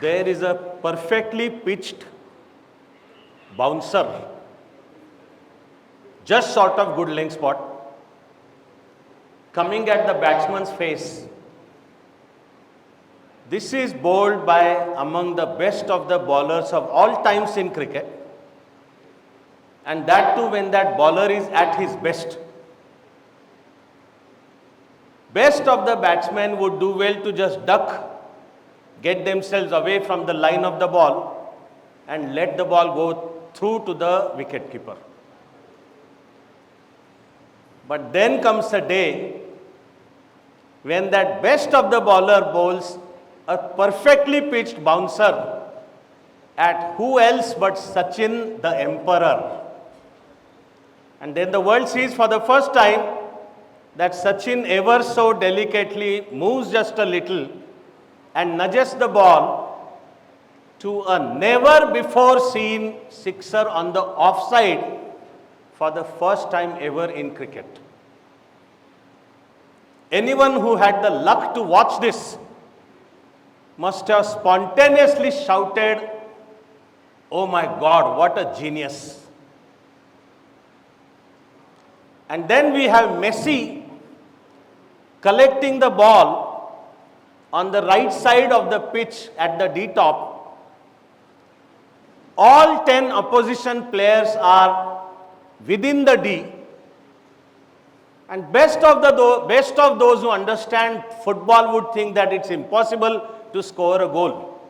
there is a perfectly pitched bouncer, just short of good length spot, coming at the batsman's face. This is bowled by among the best of the bowlers of all times in cricket, and that too when that bowler is at his best. Best of the batsmen would do well to just duck, get themselves away from the line of the ball and let the ball go through to the wicket keeper. But then comes a day when that best of the bowler bowls a perfectly pitched bouncer at who else but Sachin the Emperor. And then the world sees for the first time that Sachin ever so delicately moves just a little and nudges the ball to a never before seen sixer on the offside for the first time ever in cricket. Anyone who had the luck to watch this must have spontaneously shouted, "Oh my God, what a genius." And then we have Messi collecting the ball on the right side of the pitch at the D-top. All 10 opposition players are within the D. And best of those who understand football would think that it's impossible to score a goal.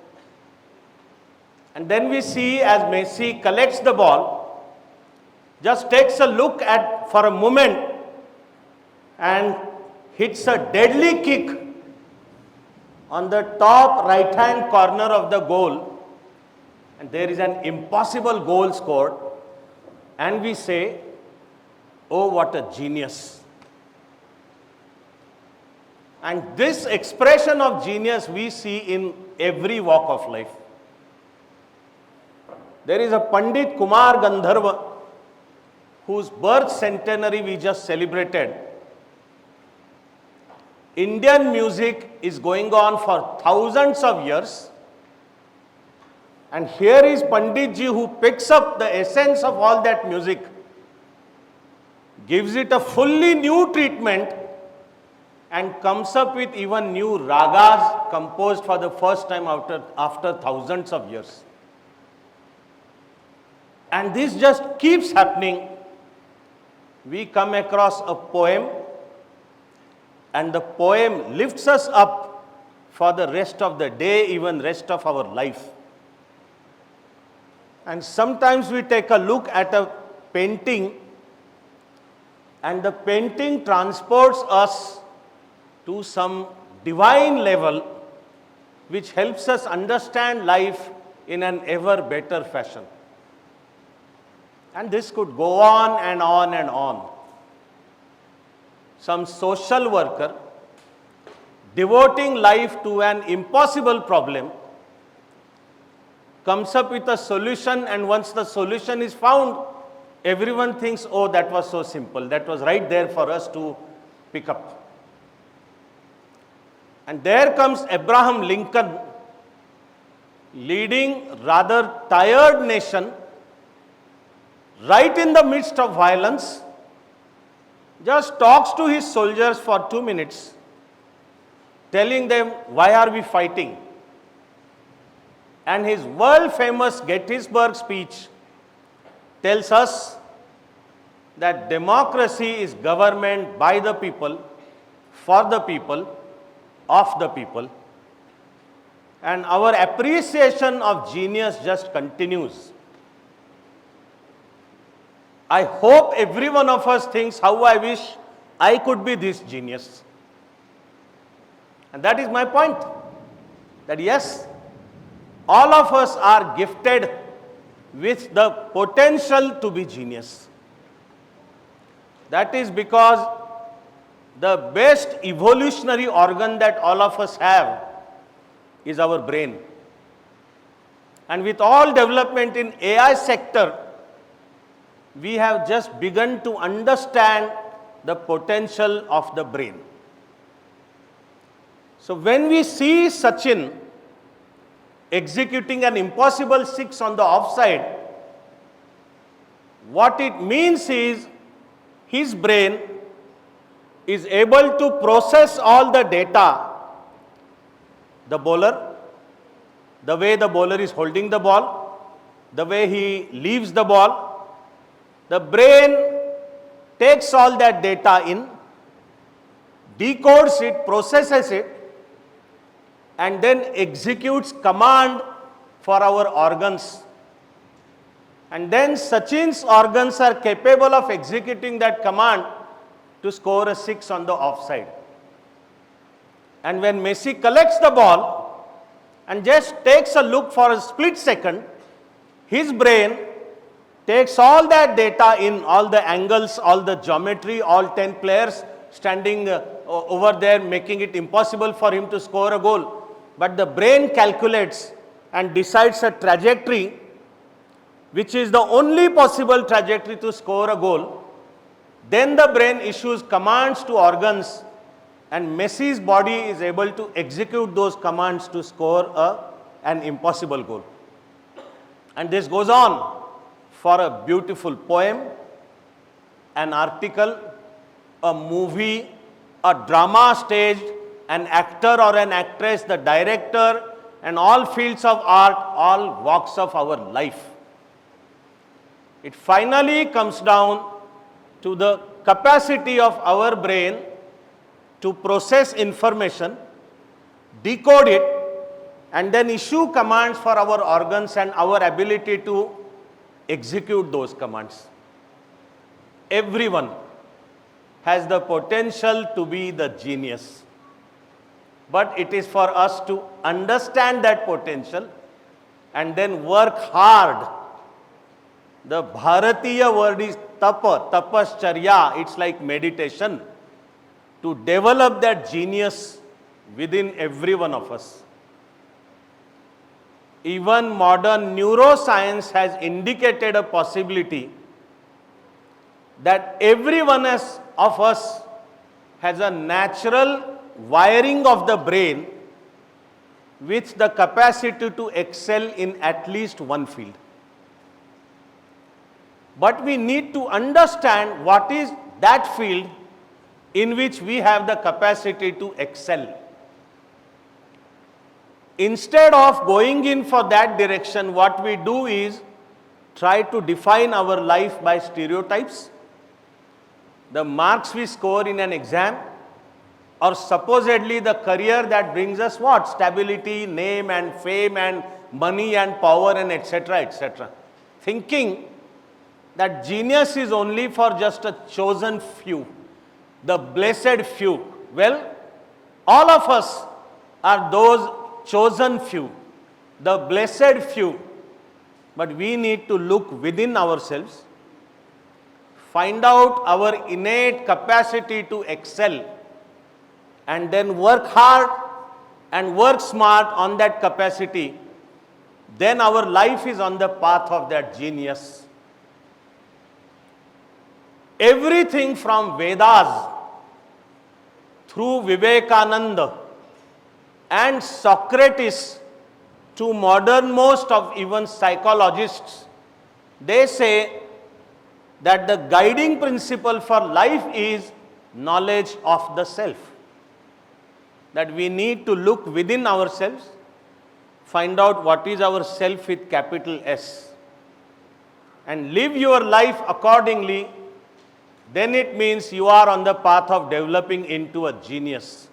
And then we see as Messi collects the ball, just takes a look at for a moment and hits a deadly kick on the top right hand corner of the goal, and there is an impossible goal scored, and we say, "Oh, what a genius." And this expression of genius we see in every walk of life. There is a Pandit Kumar Gandharva whose birth centenary we just celebrated. Indian music is going on for thousands of years, and here is Panditji who picks up the essence of all that music, gives it a fully new treatment, and comes up with even new ragas composed for the first time after thousands of years. And this just keeps happening. We come across a poem, and the poem lifts us up for the rest of the day, even rest of our life. And sometimes we take a look at a painting, and the painting transports us to some divine level which helps us understand life in an ever better fashion. And this could go on and on and on. Some social worker devoting life to an impossible problem comes up with a solution, and once the solution is found, everyone thinks, "Oh, that was so simple. That was right there for us to pick up." And there comes Abraham Lincoln, leading rather tired nation, right in the midst of violence, just talks to his soldiers for 2 minutes, telling them, "Why are we fighting?" And his world-famous Gettysburg speech tells us that democracy is government by the people, for the people, of the people. And our appreciation of genius just continues. I hope every one of us thinks, "How I wish I could be this genius." And that is my point. That yes, all of us are gifted with the potential to be genius. That is because the best evolutionary organ that all of us have is our brain. And with all development in AI sector, we have just begun to understand the potential of the brain. So when we see Sachin executing an impossible 6 on the offside, what it means is his brain is able to process all the data, the bowler, the way the bowler is holding the ball, the way he leaves the ball. The brain takes all that data in, decodes it, processes it, and then executes command for our organs. And then Sachin's organs are capable of executing that command to score a 6 on the offside. And when Messi collects the ball and just takes a look for a split second, his brain takes all that data in, all the angles, all the geometry, all 10 players standing over there, making it impossible for him to score a goal. But the brain calculates and decides a trajectory which is the only possible trajectory to score a goal. Then the brain issues commands to organs, and Messi's body is able to execute those commands to score an impossible goal. And this goes on for a beautiful poem, an article, a movie, a drama staged, an actor or an actress, the director, and all fields of art, all walks of our life. It finally comes down to the capacity of our brain to process information, decode it, and then issue commands for our organs and our ability to execute those commands. Everyone has the potential to be the genius. But it is for us to understand that potential and then work hard. The Bharatiya word is tapa, tapascharya. It's like meditation to develop that genius within every one of us. Even modern neuroscience has indicated a possibility that every one of us has a natural wiring of the brain with the capacity to excel in at least one field. But we need to understand what is that field in which we have the capacity to excel. Instead of going in for that direction, what we do is try to define our life by stereotypes, the marks we score in an exam, or supposedly the career that brings us what? Stability, name and fame and money and power and etc., etc. Thinking that genius is only for just a chosen few, the blessed few. Well, all of us are those chosen few, the blessed few. But we need to look within ourselves, find out our innate capacity to excel, and then work hard and work smart on that capacity. Then our life is on the path of that genius. Everything from Vedas through Vivekananda and Socrates to modernmost of even psychologists, they say that the guiding principle for life is knowledge of the self. That we need to look within ourselves, find out what is our self with capital S, and live your life accordingly. Then it means you are on the path of developing into a genius.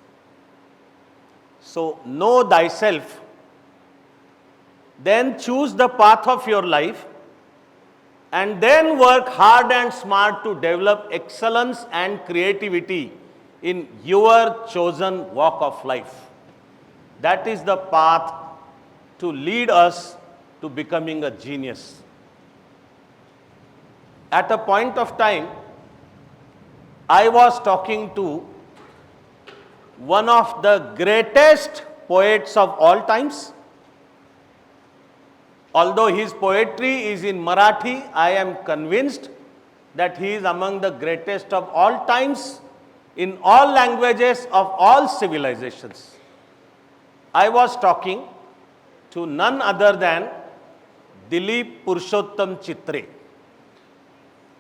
So know thyself, then choose the path of your life, and then work hard and smart to develop excellence and creativity in your chosen walk of life. That is the path to lead us to becoming a genius. At a point of time, I was talking to one of the greatest poets of all times. Although his poetry is in Marathi, I am convinced that he is among the greatest of all times in all languages of all civilizations. I was talking to none other than Dilip Purushottam Chitre.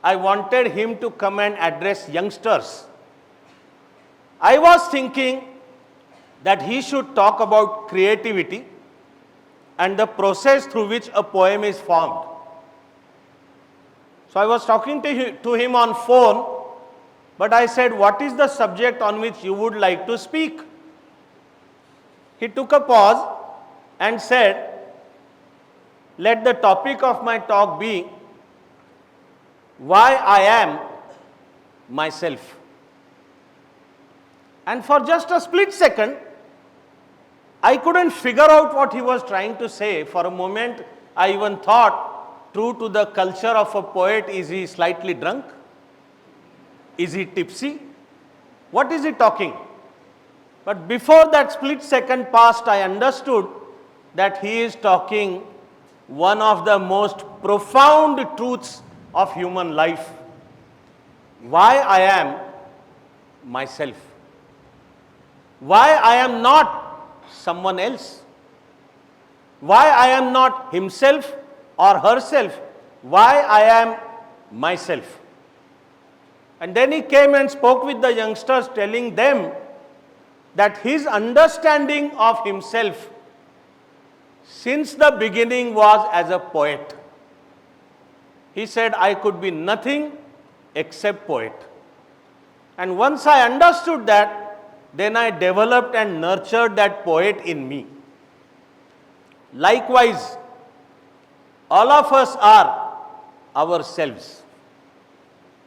I wanted him to come and address youngsters. I was thinking that he should talk about creativity and the process through which a poem is formed. So I was talking to him on phone, but I said, what is the subject on which you would like to speak? He took a pause and said, let the topic of my talk be why I am myself. And for just a split second, I couldn't figure out what he was trying to say. For a moment, I even thought, true to the culture of a poet, is he slightly drunk? Is he tipsy? What is he talking? But before that split second passed, I understood that he is talking one of the most profound truths of human life. Why I am myself. Why I am not someone else. Why I am not himself or herself. Why I am myself. And then he came and spoke with the youngsters, telling them that his understanding of himself since the beginning was as a poet. He said, I could be nothing except poet. And once I understood that, then I developed and nurtured that poet in me. Likewise, all of us are ourselves.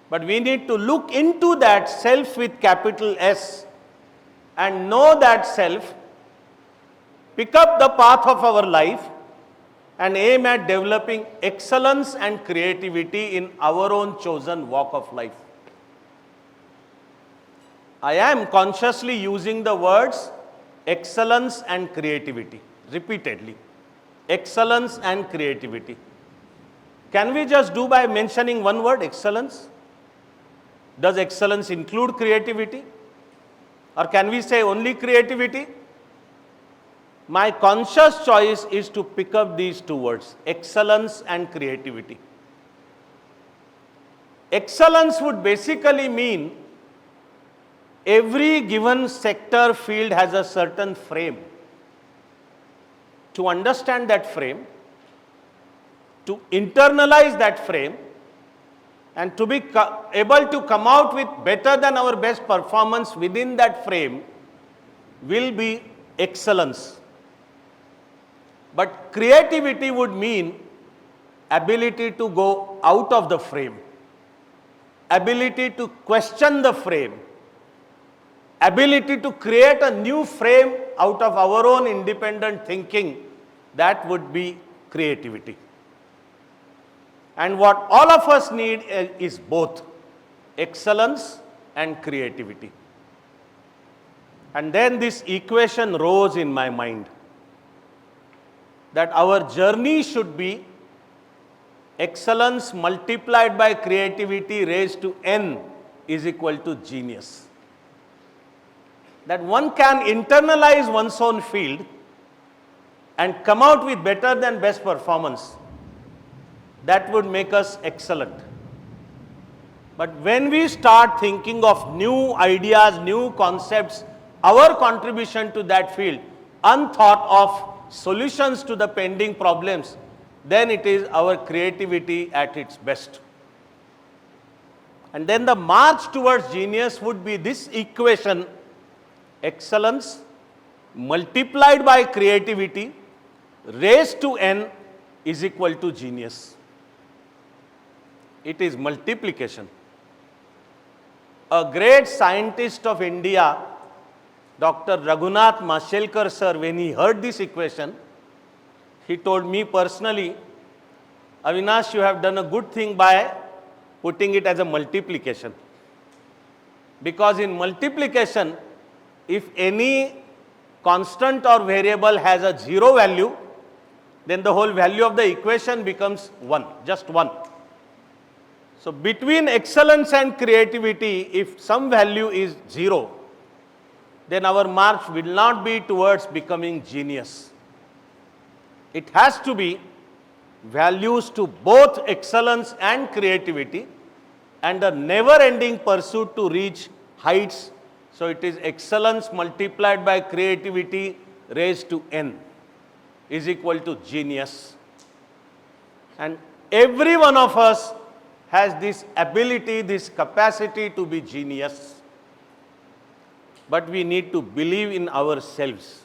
But we need to look into that self with capital S and know that self, pick up the path of our life and aim at developing excellence and creativity in our own chosen walk of life. I am consciously using the words excellence and creativity repeatedly. Excellence and creativity. Can we just do by mentioning one word, excellence? Does excellence include creativity? Or can we say only creativity? My conscious choice is to pick up these two words, excellence and creativity. Excellence would basically mean every given sector field has a certain frame. To understand that frame, to internalize that frame, and to be able to come out with better than our best performance within that frame will be excellence. But creativity would mean ability to go out of the frame, ability to question the frame, ability to create a new frame out of our own independent thinking. That would be creativity. And what all of us need is both excellence and creativity. And then this equation rose in my mind, that our journey should be excellence multiplied by creativity raised to n is equal to genius. That one can internalize one's own field and come out with better than best performance. That would make us excellent. But when we start thinking of new ideas, new concepts, our contribution to that field, unthought of solutions to the pending problems, then it is our creativity at its best. And then the march towards genius would be this equation, excellence multiplied by creativity raised to n is equal to genius. It is multiplication. A great scientist of India, Dr. Raghunath Mashelkar sir, when he heard this equation, he told me personally, Avinash, you have done a good thing by putting it as a multiplication. Because in multiplication, if any constant or variable has a zero value, then the whole value of the equation becomes 1, just 1. So between excellence and creativity, if some value is 0, then our march will not be towards becoming genius. It has to be values to both excellence and creativity and a never-ending pursuit to reach heights. So it is excellence multiplied by creativity raised to n is equal to genius. And every one of us has this ability, this capacity to be genius. But we need to believe in ourselves.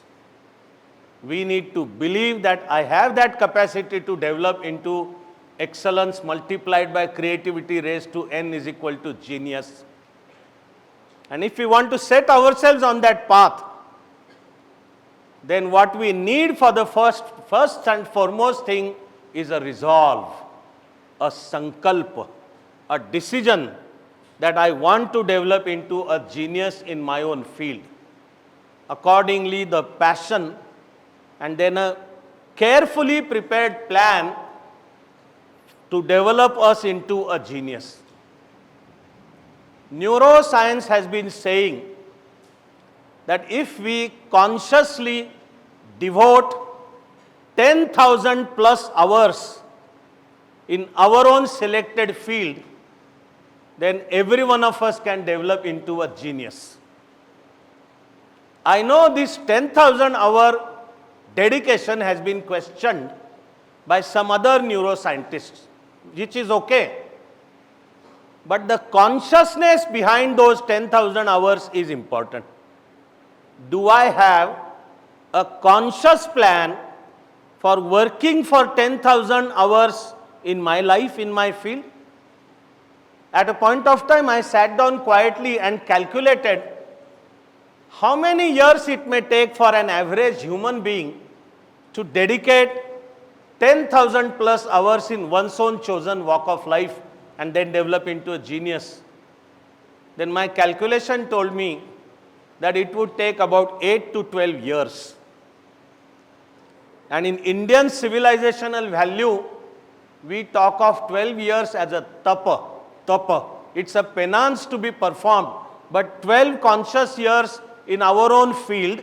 We need to believe that I have that capacity to develop into excellence multiplied by creativity raised to n is equal to genius. And if we want to set ourselves on that path, then what we need for the first and foremost thing is a resolve, a sankalpa, a decision that I want to develop into a genius in my own field. Accordingly, the passion and then a carefully prepared plan to develop us into a genius. Neuroscience has been saying that if we consciously devote 10,000 plus hours in our own selected field, then every one of us can develop into a genius. I know this 10,000 hour dedication has been questioned by some other neuroscientists, which is okay. But the consciousness behind those 10,000 hours is important. Do I have a conscious plan for working for 10,000 hours in my life, in my field? At a point of time, I sat down quietly and calculated how many years it may take for an average human being to dedicate 10,000 plus hours in one's own chosen walk of life and then develop into a genius. Then my calculation told me that it would take about 8 to 12 years. And in Indian civilizational value, we talk of 12 years as a tapa. It's a penance to be performed, but 12 conscious years in our own field,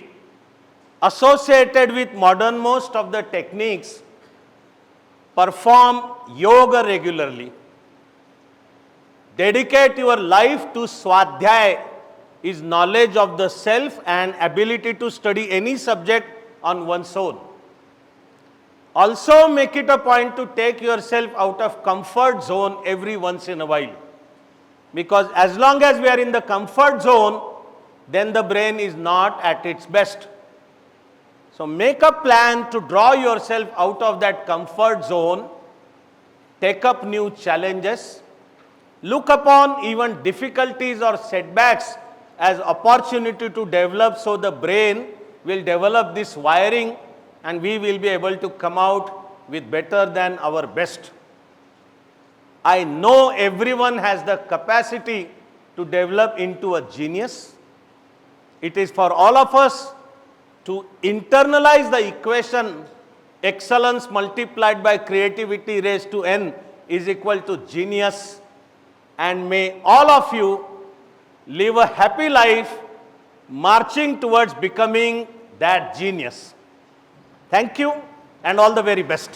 associated with modernmost of the techniques, perform yoga regularly. Dedicate your life to swadhyaya, is knowledge of the self and ability to study any subject on one's own. Also make it a point to take yourself out of comfort zone every once in a while. Because as long as we are in the comfort zone, then the brain is not at its best. So make a plan to draw yourself out of that comfort zone, take up new challenges, look upon even difficulties or setbacks as opportunity to develop, so the brain will develop this wiring and we will be able to come out with better than our best. I know everyone has the capacity to develop into a genius. It is for all of us to internalize the equation excellence multiplied by creativity raised to n is equal to genius. And may all of you live a happy life marching towards becoming that genius. Thank you and all the very best.